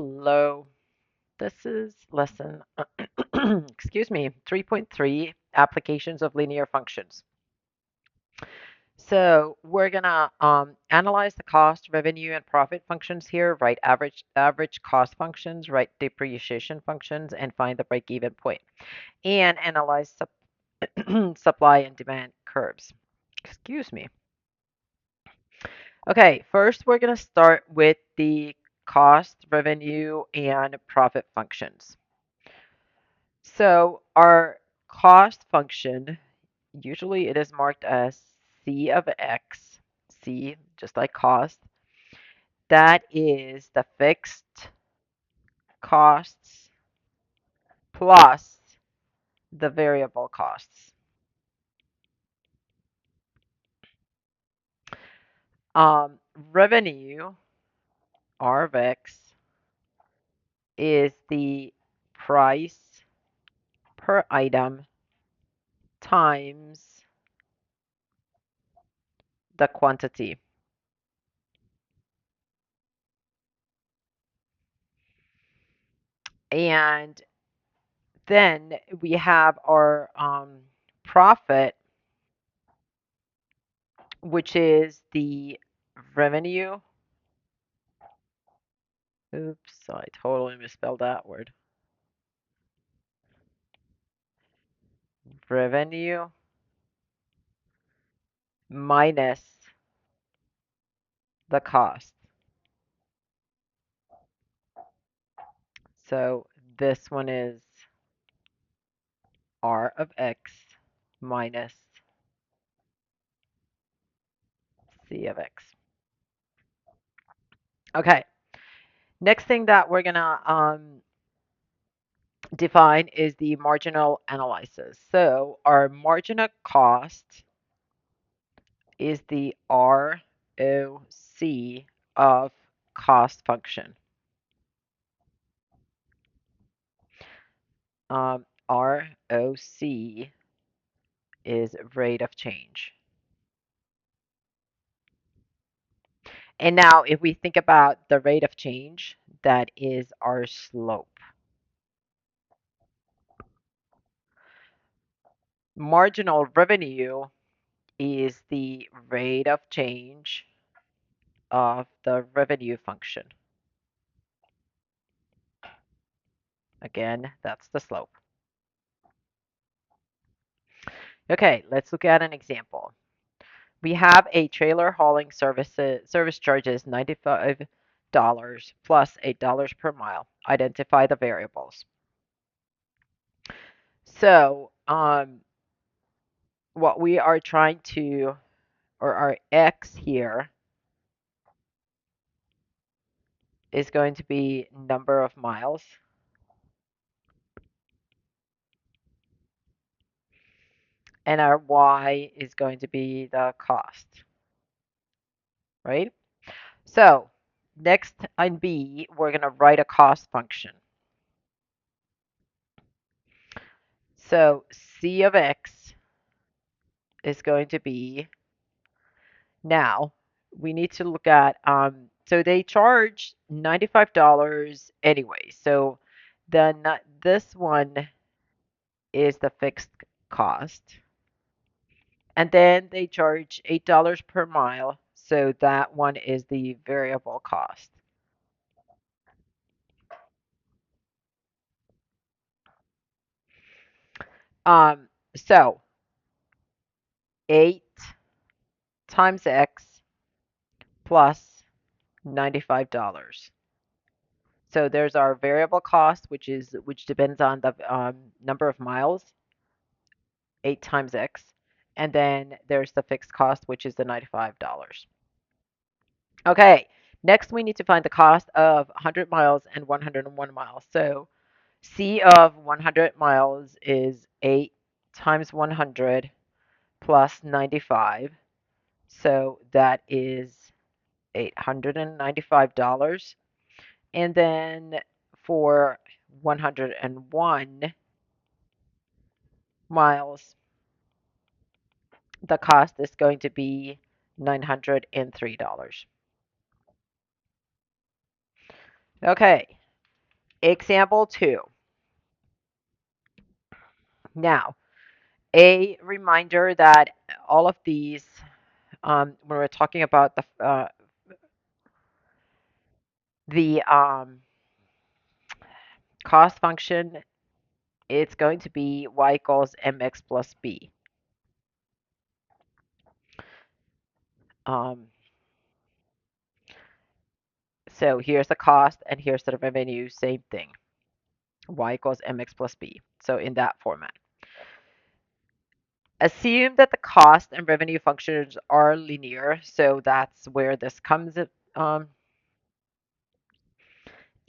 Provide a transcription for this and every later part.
Hello, this is lesson, excuse me, 3.3, applications of linear functions. So we're gonna analyze the cost, revenue, and profit functions here, write average cost functions, write depreciation functions, and find the break-even point, and analyze supply and demand curves. Excuse me. Okay, first we're gonna start with the cost, revenue, and profit functions. So our cost function, usually it is marked as C of x, C just like cost. That is the fixed costs plus the variable costs. Revenue, R of x, is the price per item times the quantity. And then we have our profit, which is the revenue. Oops, I totally misspelled that word. Revenue minus the cost. So this one is R of x minus C of x. Okay, next thing that we're gonna define is the marginal analysis. So our marginal cost is the ROC of cost function. ROC is rate of change. And now if we think about the rate of change, that is our slope. Marginal revenue is the rate of change of the revenue function. Again, that's the slope. Okay, let's look at an example. We have a trailer hauling service charges $95 plus $8 per mile. Identify the variables. So, what we are trying to, or our x here, is going to be number of miles. And our y is going to be the cost, right? So next on B, we're going to write a cost function. So C of x is going to be, now we need to look at, so they charge $95 anyway. So then this one is the fixed cost. And then they charge $8 per mile. So that one is the variable cost. So 8 times x plus $95. So there's our variable cost, which depends on the number of miles, 8 times x, and then there's the fixed cost, which is the $95. Okay, next we need to find the cost of 100 miles and 101 miles. So C of 100 miles is 8 times 100 plus 95. So that is $895. And then for 101 miles, the cost is going to be $903. Okay, Example 2. Now, a reminder that all of these, when we're talking about the cost function, it's going to be y equals mx plus b. Um, so here's the cost and here's the revenue, same thing. Y equals mx plus b. So in that format. Assume that the cost and revenue functions are linear. So that's where this comes.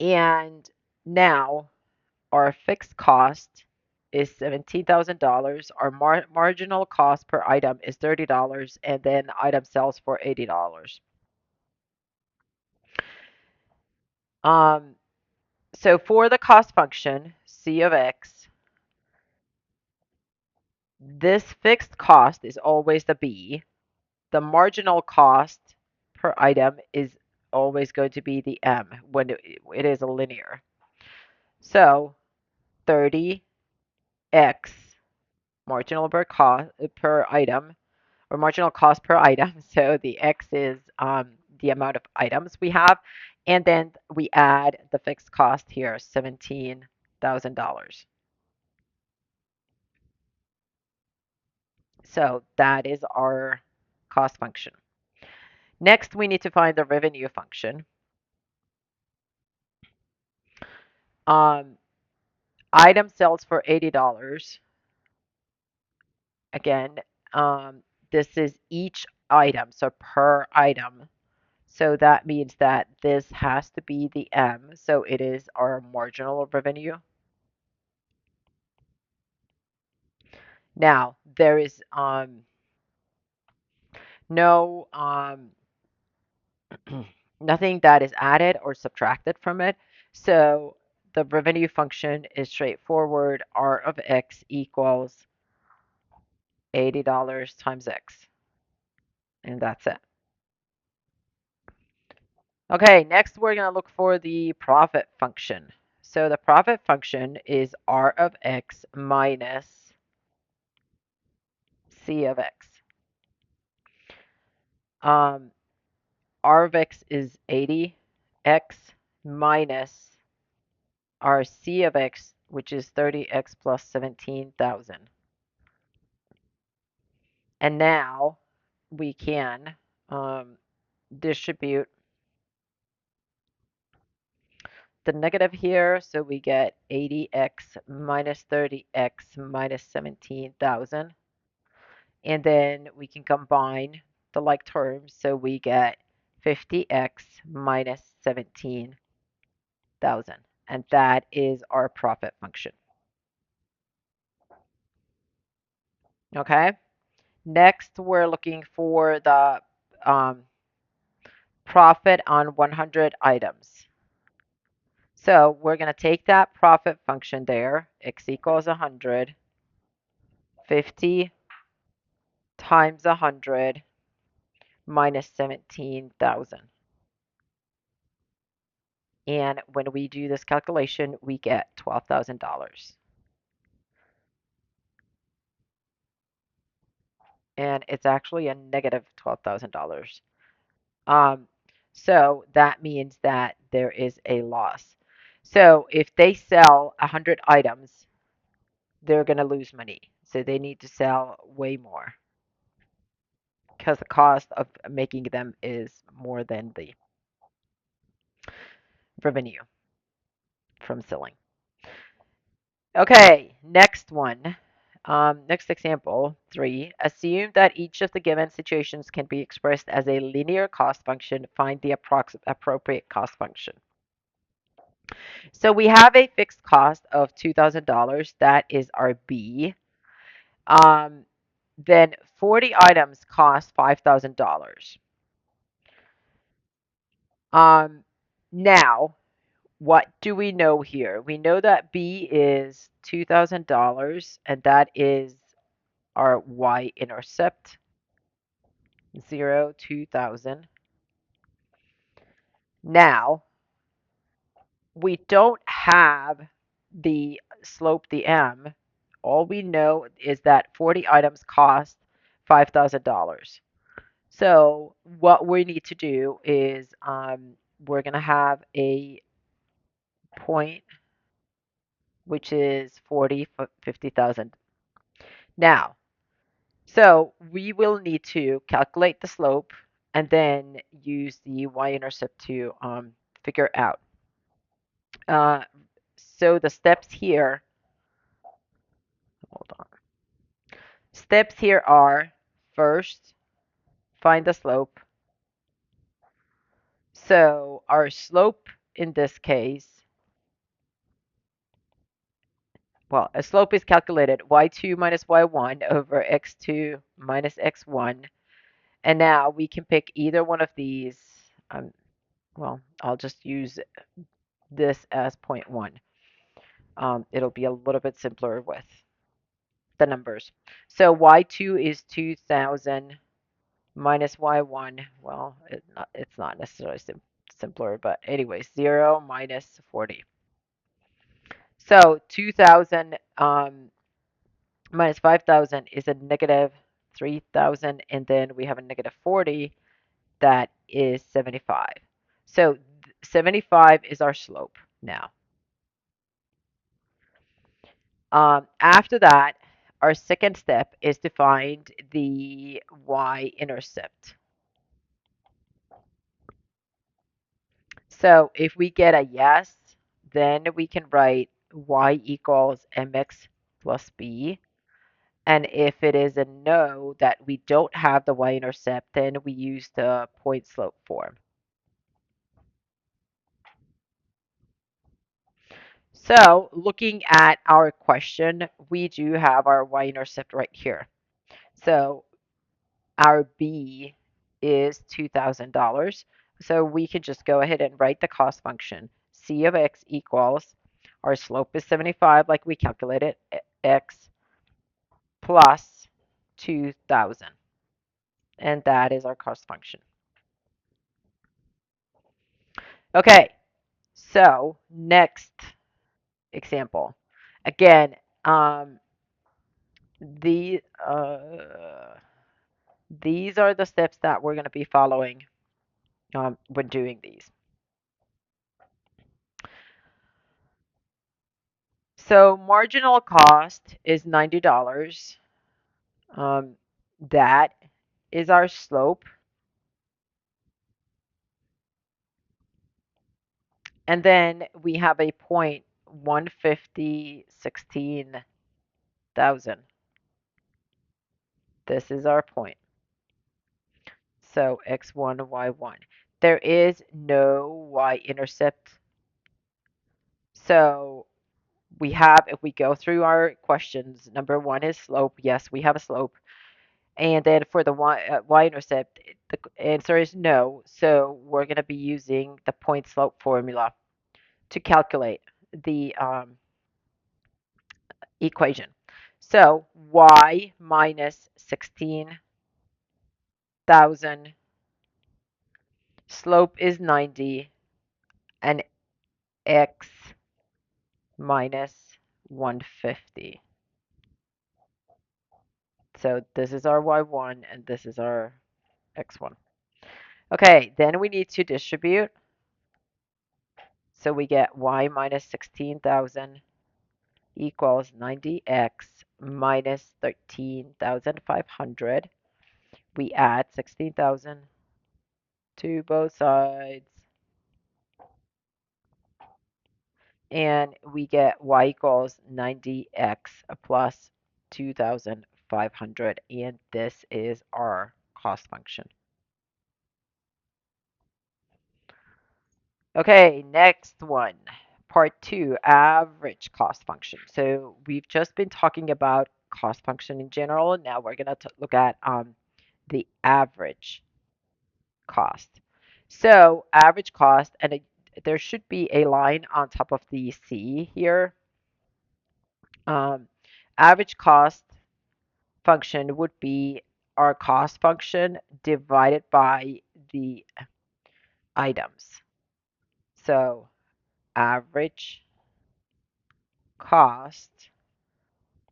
And now our fixed cost is $17,000. Our marginal cost per item is $30, and then item sells for $80. So for the cost function, C of x, this fixed cost is always the B. The marginal cost per item is always going to be the M when it is a linear. So 30x marginal per item, or marginal cost per item. So the x is the amount of items we have. And then we add the fixed cost here, $17,000. So that is our cost function. Next, we need to find the revenue function. Um, item sells for $80. Again, this is each item, so per item. So that means that this has to be the M, so it is our marginal revenue. Now, there is no nothing that is added or subtracted from it. So the revenue function is straightforward. R of x equals $80 times x. And that's it. Okay, next we're going to look for the profit function. So the profit function is R of x minus C of x. R of x is 80x minus our C of x, which is 30x plus 17,000. And now we can distribute the negative here. So we get 80x minus 30x minus 17,000. And then we can combine the like terms. So we get 50x minus 17,000. And that is our profit function. Okay. Next, we're looking for the profit on 100 items. So we're going to take that profit function there, x equals 100, 50 times 100 minus 17,000. And when we do this calculation, we get $12,000. And it's actually a negative $12,000. So that means that there is a loss. So if they sell 100 items, they're going to lose money. So they need to sell way more because the cost of making them is more than the revenue from selling. Okay, next one. Next example, 3. Assume that each of the given situations can be expressed as a linear cost function. Find the appropriate cost function. So we have a fixed cost of $2,000. That is our B. Then 40 items cost $5,000. Now, what do we know here? We know that B is $2,000, and that is our y-intercept, 0, 2,000. Now, we don't have the slope, the m, all we know is that 40 items cost $5,000. So what we need to do is we're going to have a point which is 40, 50,000. Now, so we will need to calculate the slope and then use the y-intercept to figure out. Uh, so the steps here, hold on. Steps here are first, find the slope. So our slope in this case, well, a slope is calculated y2 minus y1 over x2 minus x1. And now we can pick either one of these. Well, I'll just use this as 0.1. It'll be a little bit simpler with the numbers. So y2 is 2,000 minus y1. Well, it's not necessarily simpler, but anyways, 0 minus 40. So 2,000 minus 5,000 is a negative 3,000, and then we have a negative 40 that is 75. So 75 is our slope now. After that, our second step is to find the y-intercept. So if we get a yes, then we can write y equals mx plus b. And if it is a no, that we don't have the y-intercept, then we use the point slope form. So looking at our question, we do have our y-intercept right here. So our b is $2,000. So we can just go ahead and write the cost function. C of x equals, our slope is 75 like we calculated, x plus 2,000. And that is our cost function. Okay, so next example. Again, the these are the steps that we're going to be following when doing these. So marginal cost is $90. That is our slope. And then we have a point 150, 16,000. This is our point. So x1, y1. There is no y-intercept. So we have, if we go through our questions, number one is slope. Yes, we have a slope. And then for the y-intercept, the answer is no. So we're going to be using the point slope formula to calculate the equation. So y minus 16,000, slope is 90, and x minus 150. So this is our y1 and this is our x1. Okay, then we need to distribute. So we get y minus 16,000 equals 90x minus 13,500. We add 16,000 to both sides. And we get y equals 90x plus 2,500. And this is our cost function. Okay, next one. Part 2, average cost function. So we've just been talking about cost function in general. Now we're going to look at the average cost. So average cost, and there should be a line on top of the C here. Average cost function would be our cost function divided by the items. So average cost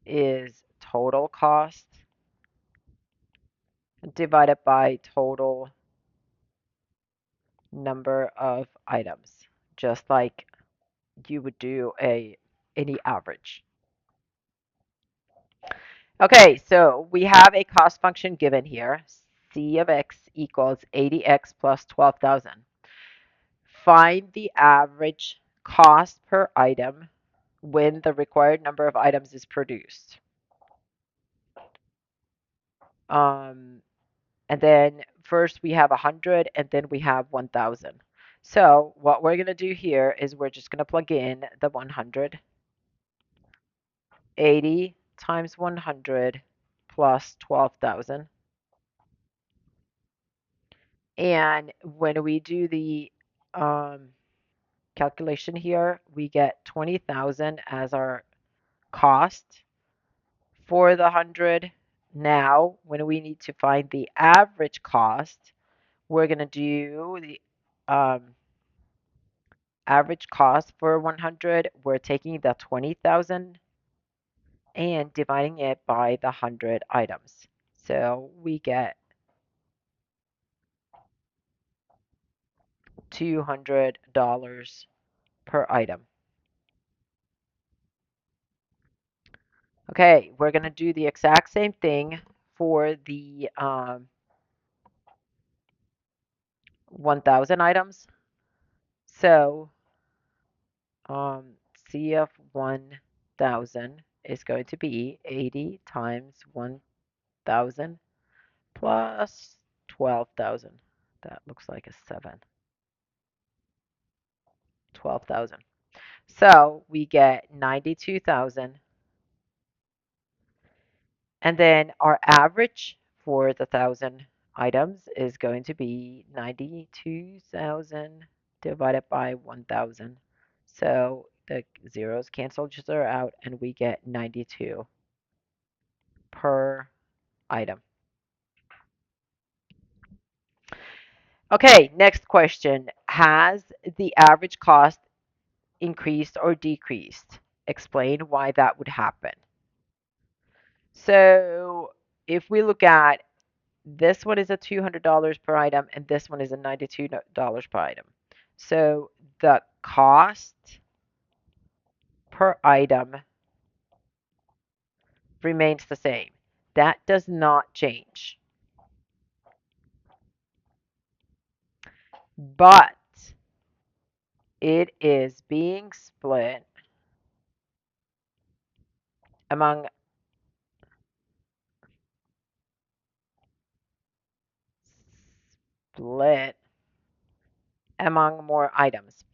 is total cost divided by total number of items, just like you would do any average. Okay, so we have a cost function given here. C of x equals 80x plus 12,000. Find the average cost per item when the required number of items is produced. Um, and then first we have 100 and then we have 1,000. So what we're going to do here is we're just going to plug in the 100. 80 times 100 plus 12,000. And when we do the calculation here, we get 20,000 as our cost for the 100. Now, when we need to find the average cost, we're going to do the average cost for 100. We're taking the 20,000 and dividing it by the 100 items. So we get $200 per item. Okay, we're going to do the exact same thing for the 1,000 items. So C of 1,000 is going to be 80 times 1,000 plus 12,000. That looks like a 7. 12,000. So we get 92,000. And then our average for the 1,000 items is going to be 92,000 divided by 1,000. So the zeros cancel each other out and we get 92 per item. Okay, next question. Has the average cost increased or decreased? Explain why that would happen. So if we look at this one is a $200 per item and this one is a $92 per item. So the cost per item remains the same. That does not change. But it is being split among more items.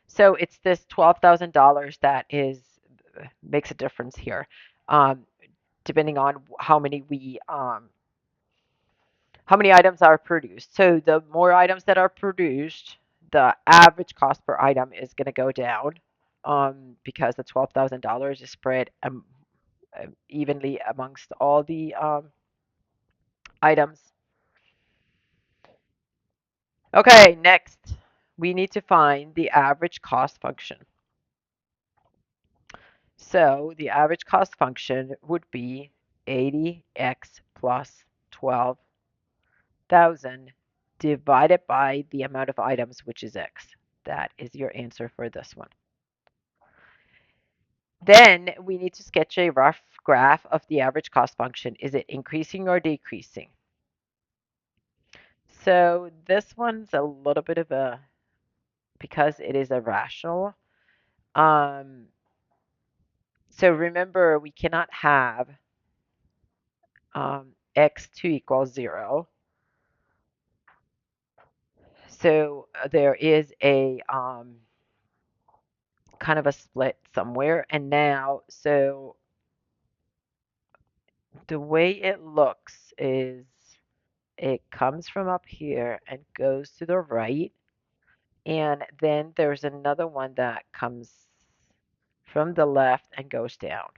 So it's this $12,000 that makes a difference here, depending on how many items are produced. So the more items that are produced, the average cost per item is going to go down, because the $12,000 is spread evenly amongst all the items. Okay, next we need to find the average cost function. So the average cost function would be 80x plus 12,000 divided by the amount of items, which is x. That is your answer for this one. Then we need to sketch a rough graph of the average cost function. Is it increasing or decreasing? So this one's a little bit of because it is irrational. So remember, we cannot have x2 equals 0. So there is a kind of a split somewhere. And now, so the way it looks is it comes from up here and goes to the right. And then there's another one that comes from the left and goes down.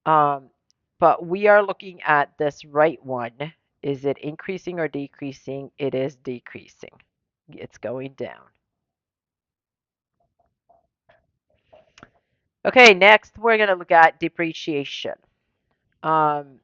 But we are looking at this right one, Is it increasing or decreasing? It is decreasing. It's going down. Okay, next we're going to look at depreciation. Um,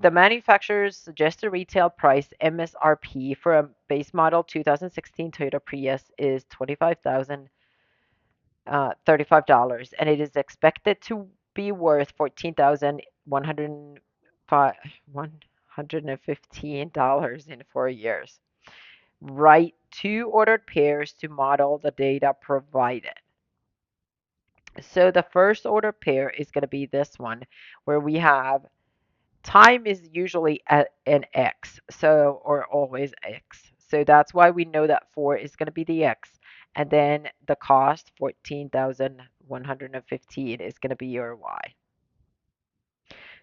the manufacturer's suggested retail price MSRP for a base model 2016 Toyota Prius is $35,035, and it is expected to be worth $14,115 in 4 years. Write two ordered pairs to model the data provided. So the first order pair is going to be this one, where we have time is usually an x, so or always x. So that's why we know that 4 is going to be the x, and then the cost 14,115 is going to be your y.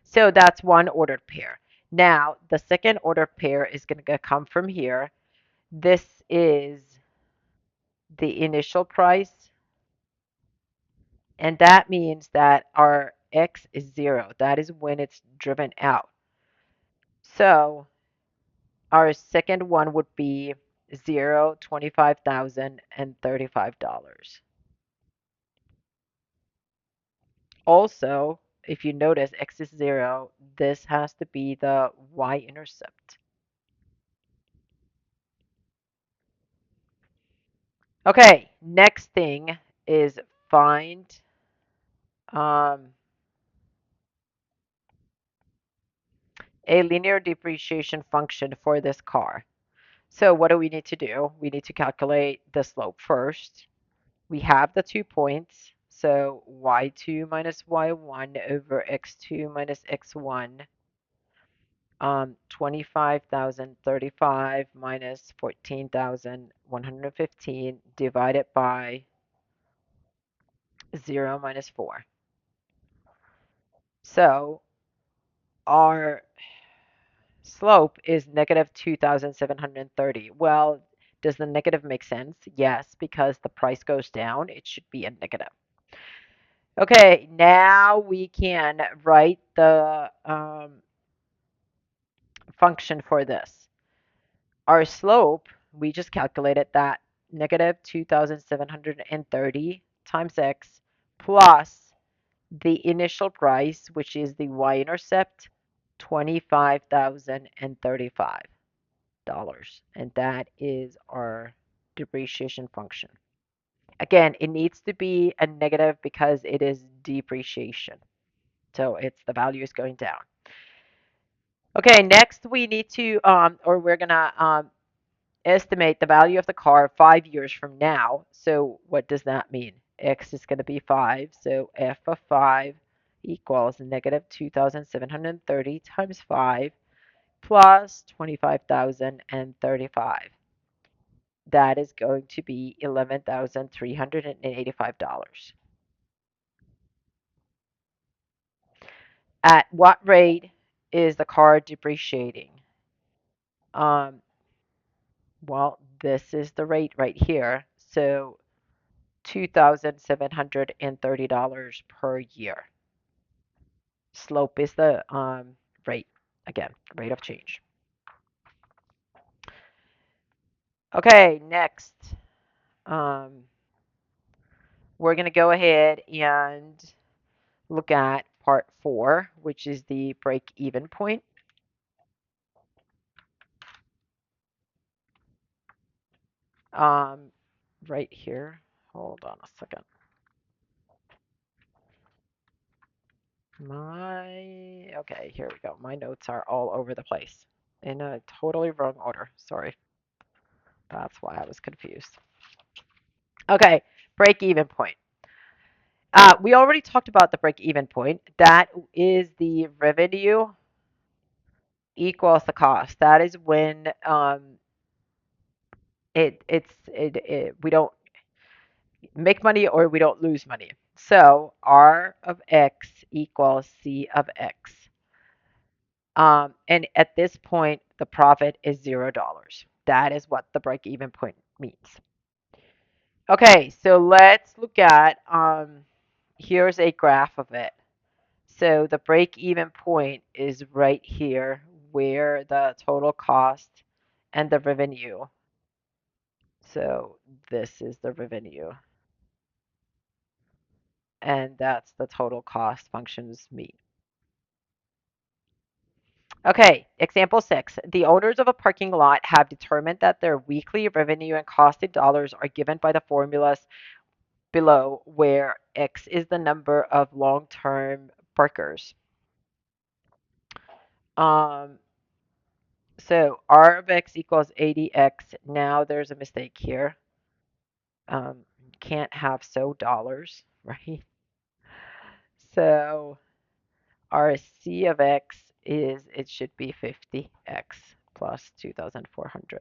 So that's one ordered pair. Now the second order pair is going to come from here. This is the initial price, and that means that our x is 0. That is when it's driven out. So our second one would be 0, $25,035. Also, if you notice x is 0, this has to be the y-intercept. Okay, next thing is find a linear depreciation function for this car. So what do we need to do? We need to calculate the slope first. We have the 2 points, so y2 minus y1 over x2 minus x1, 25,035 minus 14,115 divided by 0 minus 4. So our slope is negative 2,730. Well, does the negative make sense? Yes, because the price goes down, it should be a negative. Okay, now we can write the function for this. Our slope, we just calculated that, negative 2,730 times x plus the initial price, which is the y-intercept, $25,035. And that is our depreciation function. Again, it needs to be a negative because it is depreciation. So it's the value is going down. Okay, next we need to, or we're gonna estimate the value of the car 5 years from now. So what does that mean? X is going to be 5. So f of 5 equals negative 2,730 times 5 plus 25,035. That is going to be $11,385. At what rate is the car depreciating? Um, well, this is the rate right here. So $2,730 per year. Slope is the rate, again, rate of change. Okay, next, we're going to go ahead and look at part 4, which is the break-even point. Right here. Hold on a second. Okay, here we go. My notes are all over the place in a totally wrong order. Sorry. That's why I was confused. Okay, break-even point. We already talked about the break-even point. That is the revenue equals the cost. That is when we don't make money or we don't lose money. So R of X equals C of X. And at this point, the profit is $0. That is what the break-even point means. Okay, so let's look at, here's a graph of it. So the break-even point is right here where the total cost and the revenue. So this is the revenue. And that's the total cost functions meet. Okay, example 6. The owners of a parking lot have determined that their weekly revenue and cost in dollars are given by the formulas below, where X is the number of long-term parkers. Um, so R of X equals 80X. Now there's a mistake here. Can't have so dollars, right? So our C of X is, it should be 50X plus 2,400.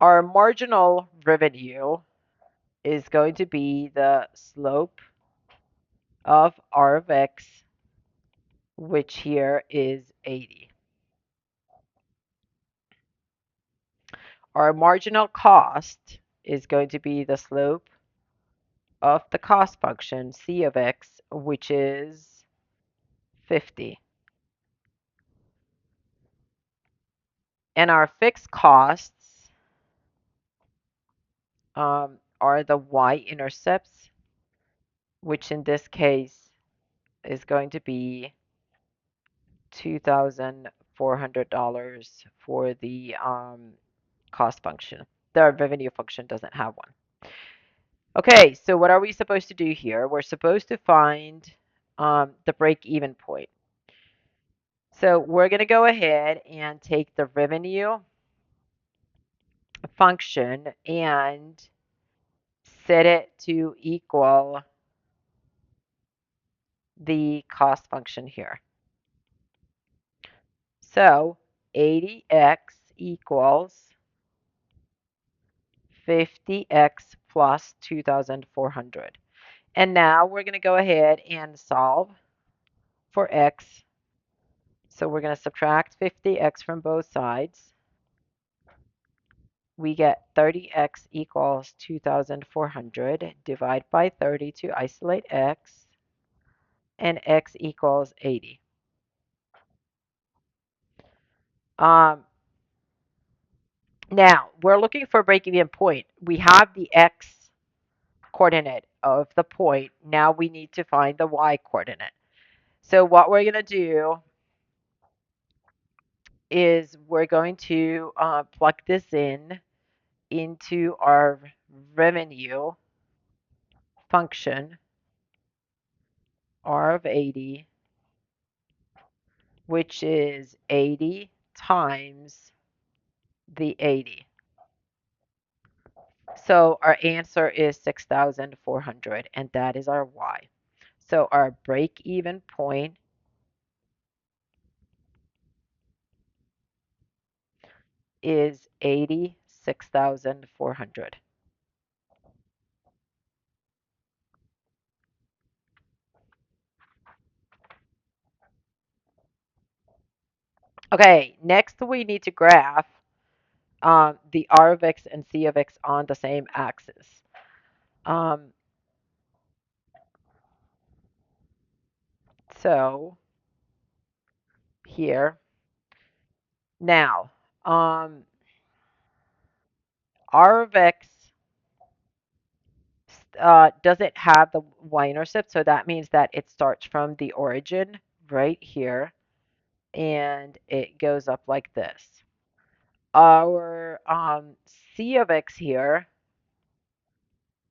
Our marginal revenue is going to be the slope of R of X, which here is 80. Our marginal cost is going to be the slope of the cost function, C of X, which is 50. And our fixed costs are the y-intercepts, which in this case is going to be $2,400 for the cost function. The revenue function doesn't have one. Okay, so what are we supposed to do here? We're supposed to find the break-even point. So we're going to go ahead and take the revenue function and set it to equal the cost function here. So 80x equals 50x plus 2,400. And now we're going to go ahead and solve for x. So we're going to subtract 50x from both sides. We get 30x equals 2,400. Divide by 30 to isolate x. And x equals 80. Now, we're looking for a break-even point. We have the x coordinate of the point. Now we need to find the y coordinate. So what we're going to do is we're going to plug this into our revenue function, R of 80, which is 80 times the 80. So our answer is 6,400, and that is our y. So our break-even point is 86,400. Okay, next we need to graph the R of x and C of x on the same axis. So here, now, R of x doesn't have the y-intercept, so that means that it starts from the origin right here, and it goes up like this. Our C of x here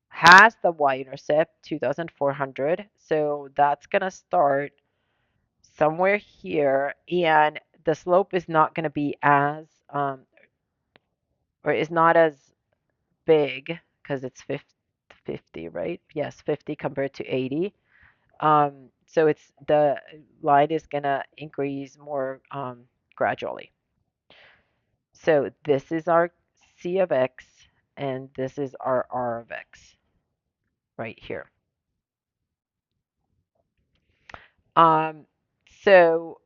has the y-intercept, 2,400, so that's going to start somewhere here, and the slope is not going to be as, or is not as big, because it's 50, right? Yes, 50 compared to 80. So it's the line is going to increase more gradually. So this is our C of x, and this is our R of x right here. So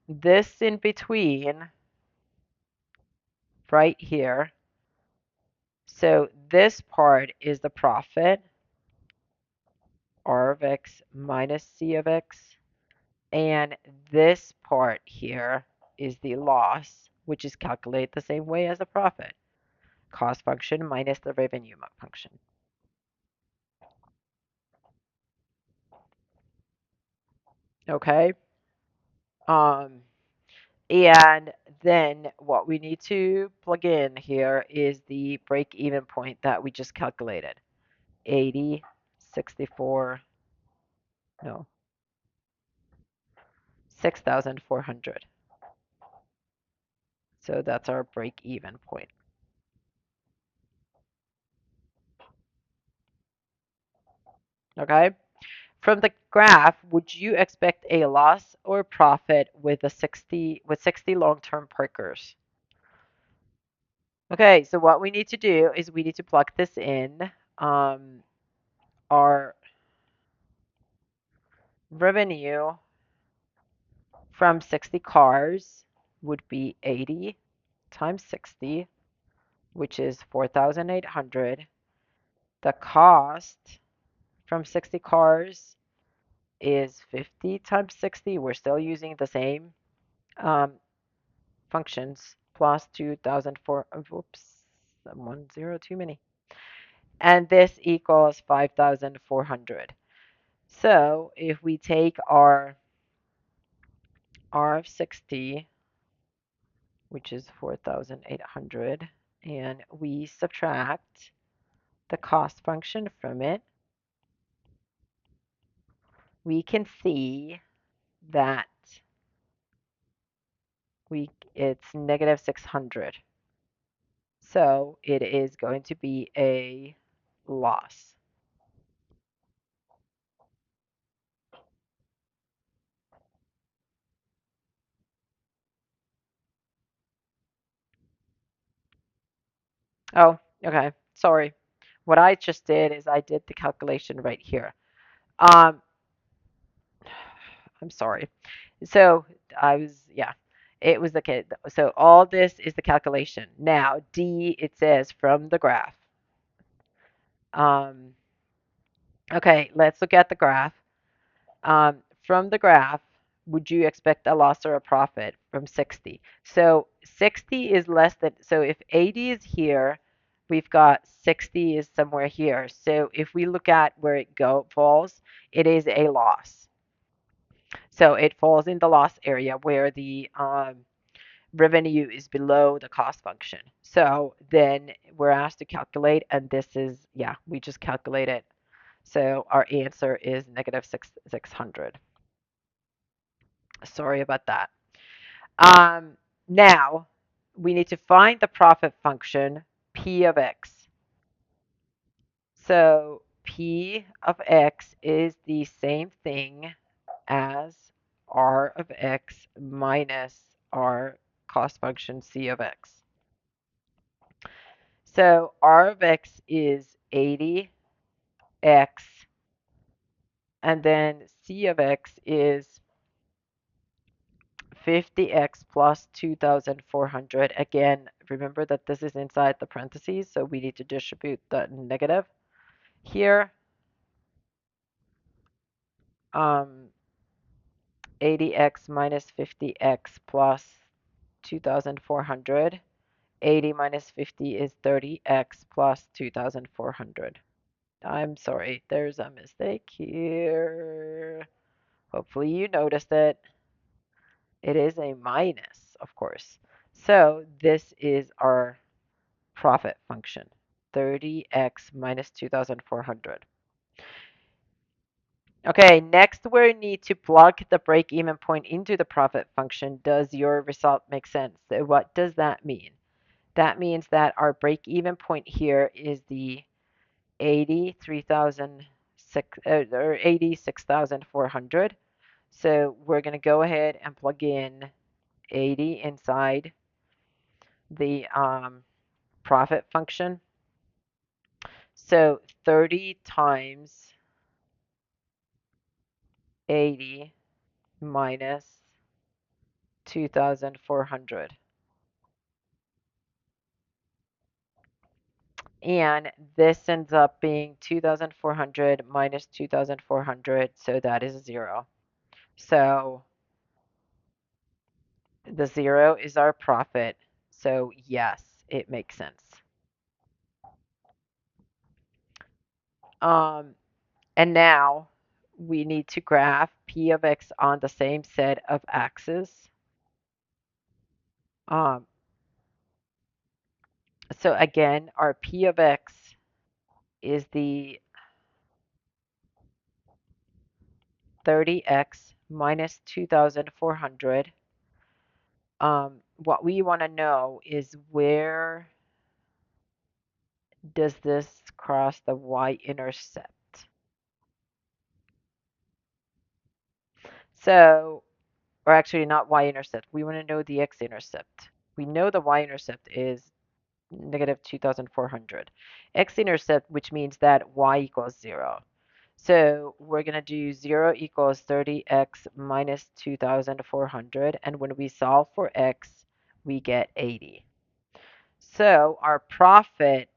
this in between right here. So this part is the profit, R of x minus C of x. And this part here is the loss, which is calculated the same way as the profit. Cost function minus the revenue function. Okay? Um, and then what we need to plug in here is the break-even point that we just calculated. 80, 64, no, 6,400. So that's our break-even point. Okay? From the graph, would you expect a loss or profit with 60 long-term perkers? Okay, so what we need to do is we need to plug this in. Our revenue from 60 cars would be 80 times 60, which is 4,800. The cost from 60 cars is 50 times 60. We're still using the same um, functions, plus 2,004. Whoops, 10, too many. And this equals 5,400. So if we take our R of 60, which is 4,800, and we subtract the cost function from it, we can see that it's negative 600. So it is going to be a loss. Oh, okay. Sorry. What I just did is I did the calculation right here. Um, I'm sorry. So I was, yeah, it was the kid. So all this is the calculation. Now, D, it says from the graph. Um, okay, let's look at the graph. From the graph, would you expect a loss or a profit from 60? So 60 is less than, so if 80 is here, we've got 60 is somewhere here. So if we look at where it falls, it is a loss. So it falls in the loss area where the revenue is below the cost function. So then we're asked to calculate, and this is, yeah, we just calculated. So our answer is negative 600. Sorry about that. Now, we need to find the profit function, P of x. So P of x is the same thing as R of x minus our cost function C of x. So R of x is 80x, and then C of x is 50x plus 2,400. Again, remember that this is inside the parentheses, so we need to distribute the negative here. 80x minus 50x plus 2,400. 80 minus 50 is 30x plus 2,400. I'm sorry, there's a mistake here. Hopefully you noticed it. It is a minus, of course. So this is our profit function, 30x minus 2,400. Okay, next we need to plug the break-even point into the profit function. Does your result make sense? So what does that mean? That means that our break-even point here is the 86,400. So we're going to go ahead and plug in 80 inside the profit function. So 30 times 80 minus 2,400. And this ends up being 2,400 minus 2,400, so that is 0. So the 0 is our profit. So yes, it makes sense. Um, and now we need to graph P of X on the same set of axes. Um, so again, our P of X is the 30X minus 2,400. What we want to know is where does this cross the y-intercept? So, or actually not y-intercept, we want to know the x-intercept. We know the y-intercept is negative 2,400. X-intercept, which means that y equals 0. So we're going to do 0 equals 30x minus 2,400. And when we solve for x, we get 80. So our profit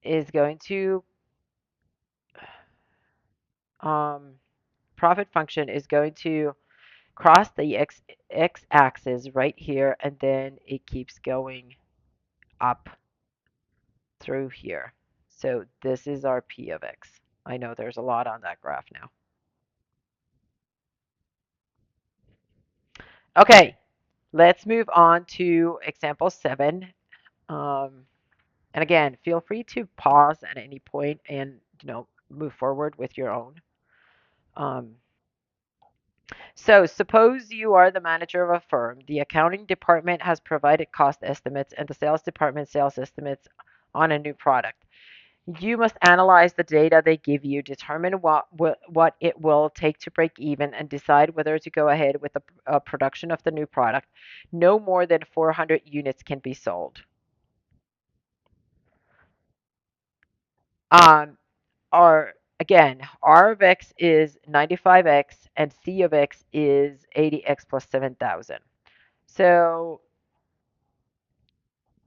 is going to, profit function is going to cross the x-axis right here, and then it keeps going up through here. So this is our P of X. I know there's a lot on that graph now. Okay, let's move on to example 7. Um, and again, feel free to pause at any point and move forward with your own. So suppose you are the manager of a firm. The accounting department has provided cost estimates and the sales department sales estimates on a new product. You must analyze the data they give you, determine what it will take to break even, and decide whether to go ahead with the production of the new product. No more than 400 units can be sold. Um, our Again, R of X is 95X and C of X is 80X plus 7,000. So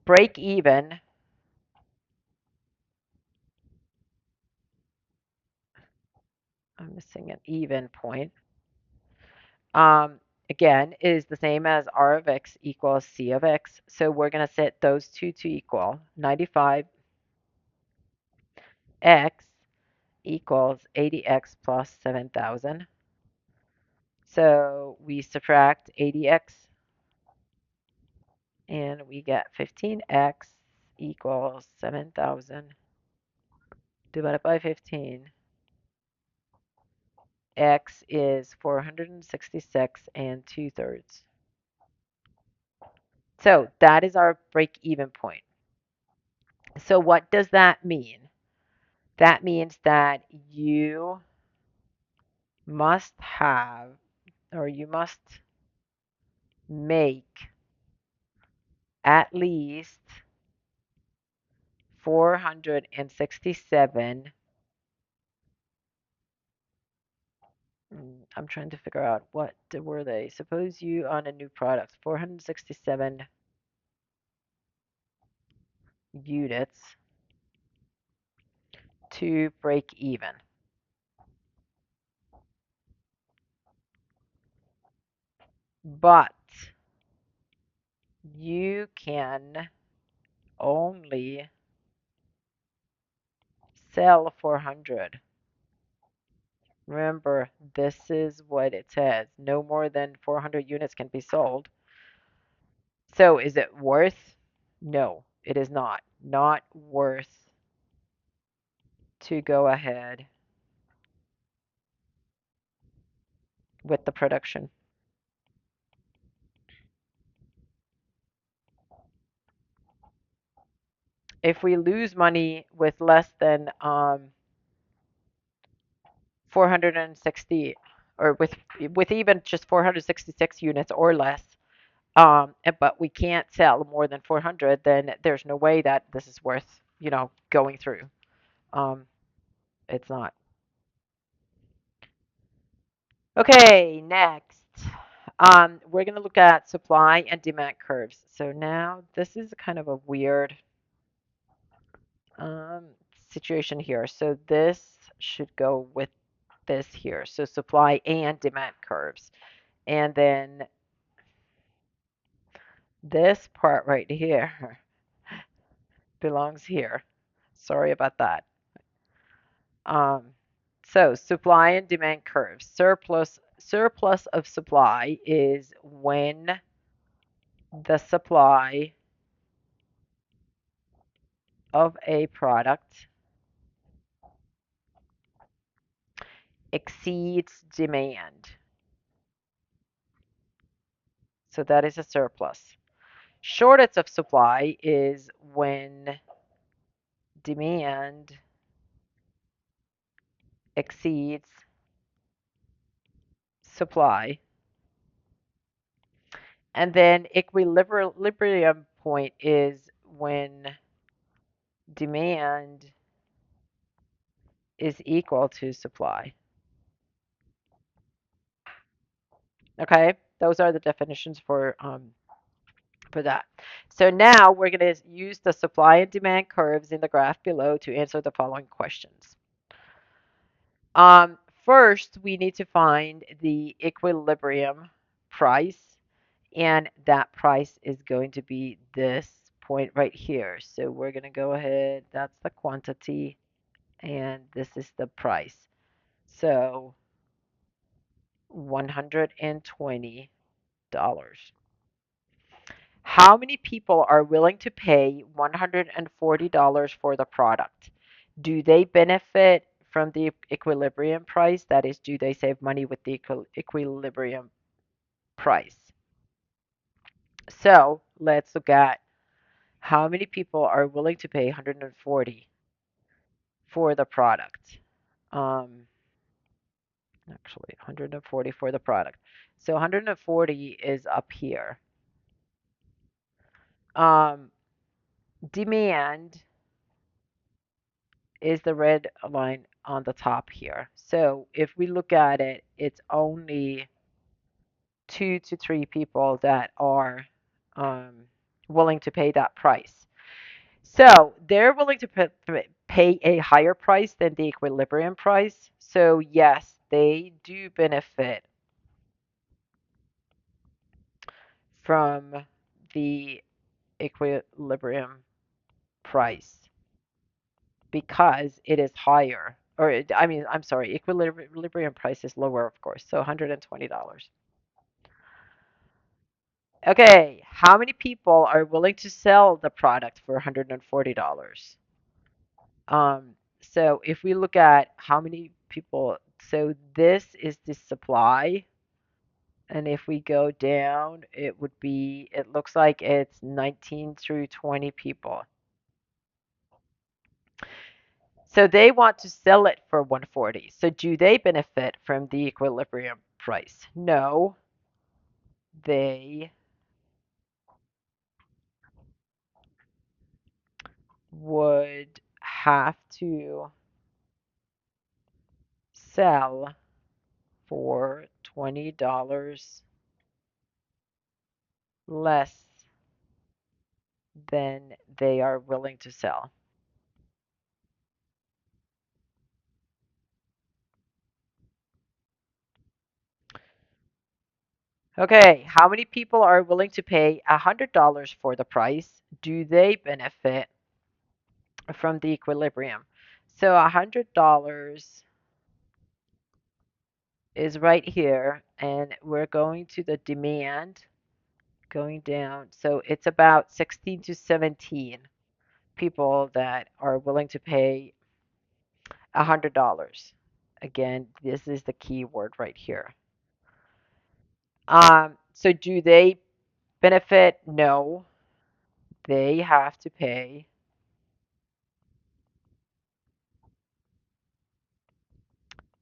break even, I'm missing an even point, um, again, is the same as R of X equals C of X. So we're going to set those two to equal. 95X equals 80X plus 7,000. So we subtract 80X and we get 15X equals 7,000 divided by 15. X is 466 and 2/3. So that is our break-even point. So what does that mean? That means that you must have, or you must make at least 467. I'm trying to figure out what were they. Suppose you on a new product, 467 units to break even. But you can only sell 400. Remember, this is what it says. No more than 400 units can be sold. So is it worth? No, it is not. Not worth to go ahead with the production. If we lose money with less than 460, or with even just 466 units or less, but we can't sell more than 400, then there's no way that this is worth, going through. Um, it's not. Okay, next. We're going to look at supply and demand curves. So now this is kind of a weird um, situation here. So this should go with this here. So supply and demand curves. And then this part right here belongs here. Sorry about that. Um, so supply and demand curves. Surplus of supply is when the supply of a product exceeds demand. So that is a surplus. Shortage of supply is when demand exceeds supply. And then equilibrium point is when demand is equal to supply. Okay, those are the definitions for that. So now we're going to use the supply and demand curves in the graph below to answer the following questions. First, we need to find the equilibrium price, and that price is going to be this point right here. So we're going to go ahead, that's the quantity, and this is the price. So $120. How many people are willing to pay $140 for the product? Do they benefit from the equilibrium price? That is, do they save money with the equilibrium price? So let's look at how many people are willing to pay 140 for the product. Um, Actually, 140 for the product. So 140 is up here. Um, Demand is the red line on the top here. So if we look at it, it's only 2 to 3 people that are um, willing to pay that price. So they're willing to pay a higher price than the equilibrium price. So yes, they do benefit from the equilibrium price because it is higher. Or I mean, I'm sorry, equilibrium price is lower, of course. So $120. Okay, how many people are willing to sell the product for $140? So if we look at how many people, so this is the supply, and if we go down, it would be, it looks like it's 19 through 20 people. So they want to sell it for 140. So do they benefit from the equilibrium price? No, they would have to sell for $20 less than they are willing to sell. Okay, how many people are willing to pay $100 for the price? Do they benefit from the equilibrium? So $100 is right here, and we're going to the demand, going down. So it's about 16 to 17 people that are willing to pay $100. Again, this is the key word right here. So do they benefit? No, they have to pay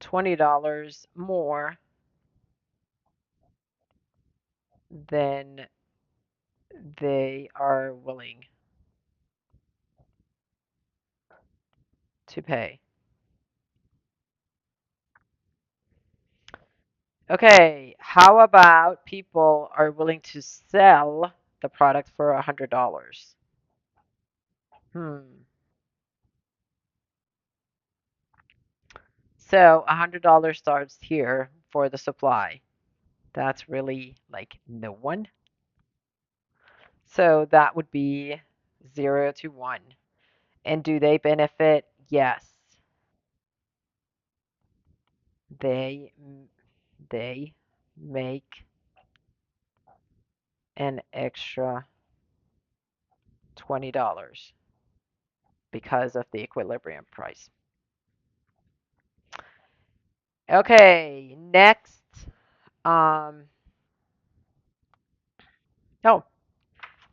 $20 more than they are willing to pay. Okay, how about people are willing to sell the product for $100? Hmm. So $100 starts here for the supply. That's really like no one. So that would be 0 to 1. And do they benefit? Yes. They they make an extra $20 because of the equilibrium price. Okay, next. Oh,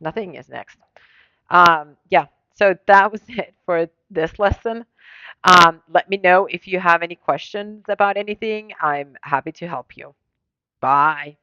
nothing is next. Yeah, so that was it for this lesson. Let me know if you have any questions about anything. I'm happy to help you. Bye.